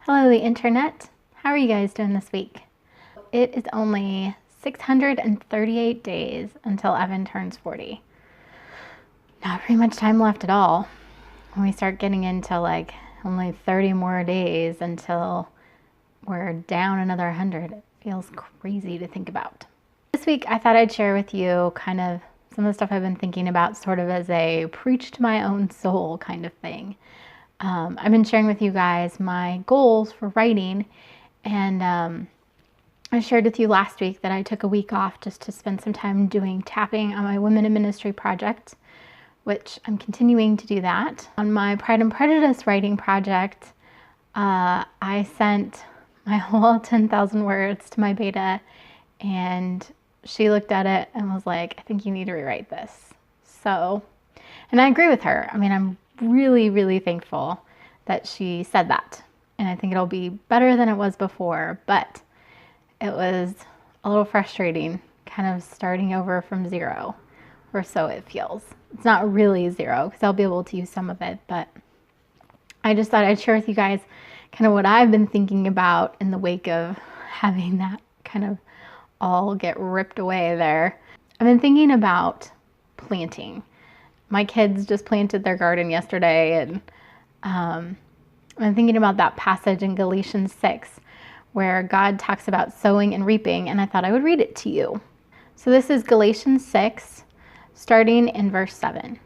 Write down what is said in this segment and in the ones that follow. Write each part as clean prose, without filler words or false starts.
Hello, the internet. How are you guys doing this week? It is only 638 days until Evan turns 40. Not very much time left at all. When we start getting into like only 30 more days until we're down another 100, it feels crazy to think about. This week, I thought I'd share with you kind of some of the stuff I've been thinking about, sort of as a preach to my own soul kind of thing. I've been sharing with you guys my goals for writing, and I shared with you last week that I took a week off just to spend some time doing tapping on my Women in Ministry project, which I'm continuing to do that. On my Pride and Prejudice writing project, I sent my whole 10,000 words to my beta, and she looked at it and was like, I think you need to rewrite this. So, and I agree with her. I mean, I'm really, really thankful that she said that. And I think it'll be better than it was before, but it was a little frustrating kind of starting over from zero, or so it feels. It's not really zero because I'll be able to use some of it, but I just thought I'd share with you guys kind of what I've been thinking about in the wake of having that kind of all get ripped away there. I've been thinking about planting. My kids just planted their garden yesterday, and I'm thinking about that passage in Galatians 6 where God talks about sowing and reaping, and I thought I would read it to you. So this is Galatians 6, starting in verse 7.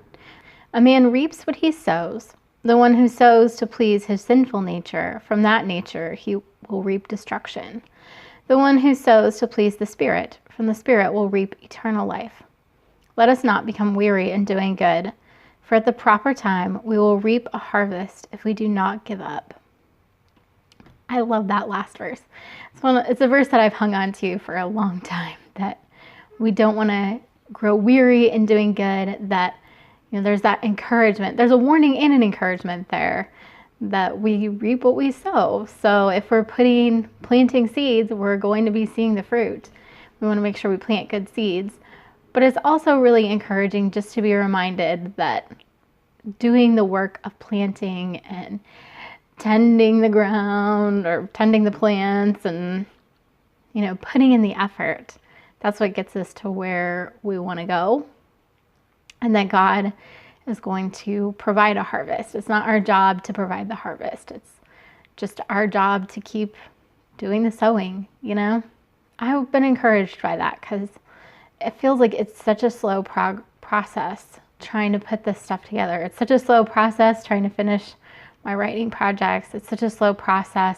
A man reaps what he sows. The one who sows to please his sinful nature, from that nature he will reap destruction. The one who sows to please the Spirit, from the Spirit will reap eternal life. Let us not become weary in doing good, for at the proper time we will reap a harvest if we do not give up. I love that last verse. It's a verse that I've hung on to for a long time, that we don't want to grow weary in doing good, that there's that encouragement. There's a warning and an encouragement there that we reap what we sow. So if we're planting seeds, we're going to be seeing the fruit. We want to make sure we plant good seeds. But it's also really encouraging just to be reminded that doing the work of planting and tending the ground or tending the plants and, putting in the effort, that's what gets us to where we want to go. And that God is going to provide a harvest. It's not our job to provide the harvest. It's just our job to keep doing the sowing, I've been encouraged by that because it feels like it's such a slow process trying to put this stuff together. It's such a slow process trying to finish my writing projects. It's such a slow process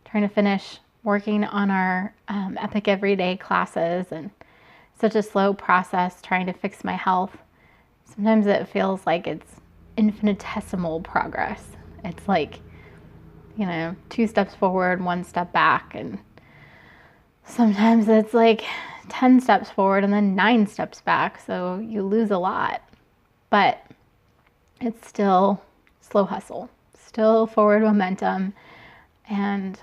trying to finish working on our Epic Everyday classes, and such a slow process trying to fix my health. Sometimes it feels like it's infinitesimal progress. It's like, 2 steps forward, 1 step back, and sometimes it's like 10 steps forward and then 9 steps back, so you lose a lot. But it's still slow hustle, still forward momentum. And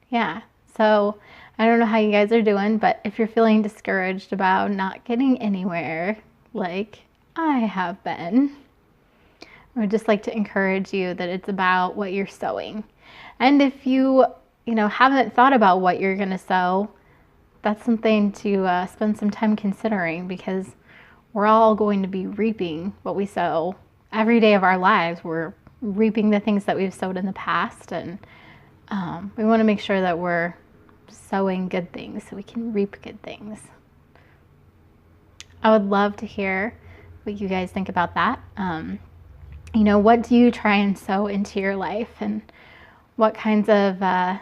yeah, so I don't know how you guys are doing, but if you're feeling discouraged about not getting anywhere like I have been, I would just like to encourage you that it's about what you're sowing. And if you haven't thought about what you're going to sow, that's something to spend some time considering, because we're all going to be reaping what we sow every day of our lives. We're reaping the things that we've sowed in the past, and we want to make sure that we're sowing good things so we can reap good things. I would love to hear what you guys think about that. What do you try and sow into your life, and what kinds of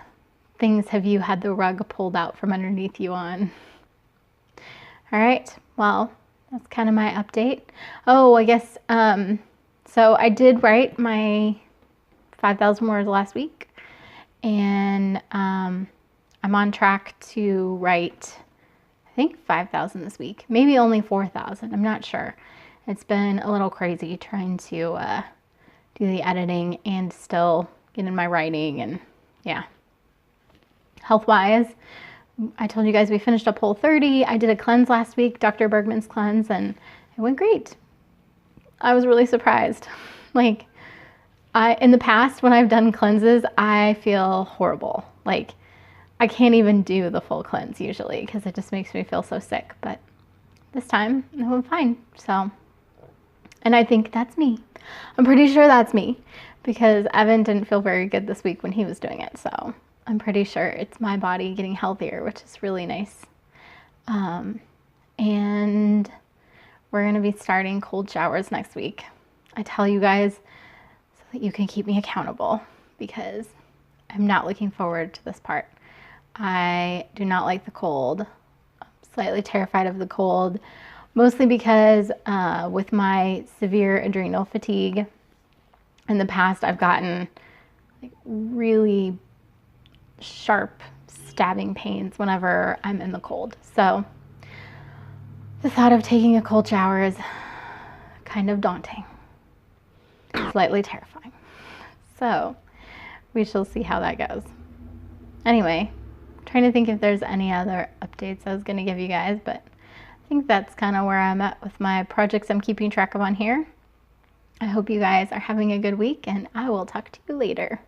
things have you had the rug pulled out from underneath you on? All right, well, that's kind of my update. Oh, I guess, so I did write my 5,000 words last week, and I'm on track to write, I think, 5,000 this week, maybe only 4,000, I'm not sure. It's been a little crazy trying to do the editing and still get in my writing, and yeah. Health-wise, I told you guys we finished up Whole 30. I did a cleanse last week, Dr. Bergman's cleanse, and it went great. I was really surprised. In the past, when I've done cleanses, I feel horrible. Like, I can't even do the full cleanse usually because it just makes me feel so sick. But this time, I'm fine. So, and I think that's me. I'm pretty sure that's me because Evan didn't feel very good this week when he was doing it. So I'm pretty sure it's my body getting healthier, which is really nice. And we're going to be starting cold showers next week. I tell you guys so that you can keep me accountable because I'm not looking forward to this part. I do not like the cold. I'm slightly terrified of the cold, mostly because with my severe adrenal fatigue, in the past I've gotten like really sharp stabbing pains whenever I'm in the cold. So the thought of taking a cold shower is kind of daunting, slightly terrifying. So we shall see how that goes. Anyway, I'm trying to think if there's any other updates I was going to give you guys, but I think that's kind of where I'm at with my projects I'm keeping track of on here. I hope you guys are having a good week, and I will talk to you later.